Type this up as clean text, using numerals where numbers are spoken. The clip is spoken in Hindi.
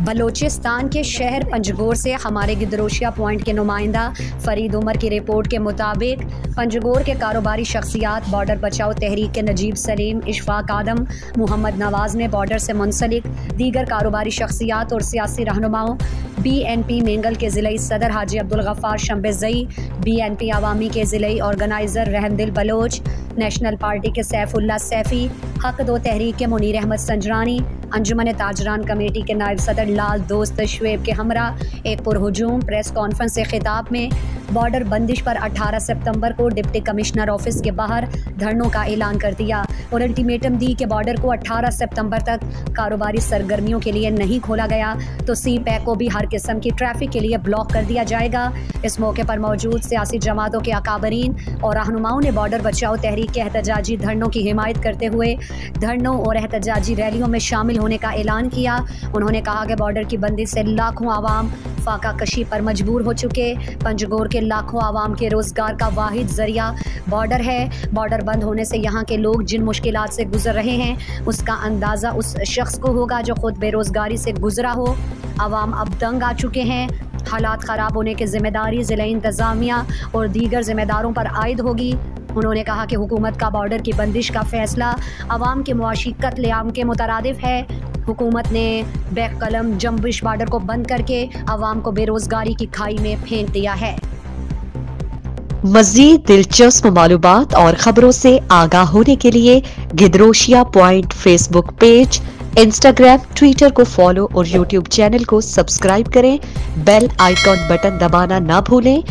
बलोचिस्तान के शहर पंजगोर से हमारे गिदरोशिया पॉइंट के नुमाइंदा फरीद उमर की रिपोर्ट के मुताबिक पंजगोर के कारोबारी शख्सियात बॉर्डर बचाओ तहरीक के नजीब सलीम, इशफाक आदम, मोहम्मद नवाज ने बॉर्डर से मुंसलिक दीगर कारोबारी शख्सियात और सियासी रहनुमाओं BNP मेंगल के ज़िले सदर हाजी अब्दुल गफ्फार शम्बेज़ई, BNP अवामी के ज़िले ऑर्गेनाइज़र रहमदिल बलोच, नेशनल पार्टी के सैफुल्ला सैफ़ी, हक दो तहरीक के मुनीर अहमद संजरानी, अंजुमन ताजरान कमेटी के नायब सदर लाल दोस्त शुएब के हमरा एक पुरहुजूम प्रेस कॉन्फ्रेंस से खिताब में बॉर्डर बंदिश पर 18 सितंबर को डिप्टी कमिश्नर ऑफिस के बाहर धरनों का ऐलान कर दिया और अल्टीमेटम दी कि बॉर्डर को 18 सितंबर तक कारोबारी सरगर्मियों के लिए नहीं खोला गया तो CPEC को भी हर किस्म की ट्रैफिक के लिए ब्लॉक कर दिया जाएगा। इस मौके पर मौजूद सियासी जमातों के अकाबरीन और रहनुमाओं ने बॉर्डर बचाओ तहरीक के एहतजाजी धरनों की हिमायत करते हुए धरनों और एहतजाजी रैलियों में शामिल होने का ऐलान किया। उन्होंने कहा कि बॉर्डर की बंदी से लाखों आवाम फाका कशी पर मजबूर हो चुके। पंजगोर के लाखों आवाम के रोज़गार का वाहिद ज़रिया बॉर्डर है। बॉर्डर बंद होने से यहाँ के लोग जिन मुश्किलात से गुजर रहे हैं उसका अंदाज़ा उस शख्स को होगा जो ख़ुद बेरोज़गारी से गुजरा हो। आवाम अब तंग आ चुके हैं। हालात ख़राब होने की ज़िम्मेदारी ज़िला इंतज़ामिया और दीगर ज़िम्मेदारों पर आयद होगी। उन्होंने कहा कि हुकूमत का बॉर्डर की बंदिश का फ़ैसला आवाम के मुआशी कत्लेआम के मुतरादिफ है। हुकूमत ने बैक कलम जंबिश बॉर्डर को बंद करके आवाम को बेरोज़गारी की खाई में फेंक दिया है। मज़ीद दिलचस्प मालूमात और खबरों से आगाह होने के लिए Gedrosia point Facebook page, Instagram, Twitter को फॉलो और यूट्यूब चैनल को सब्सक्राइब करें। बेल आइकॉन बटन दबाना ना भूलें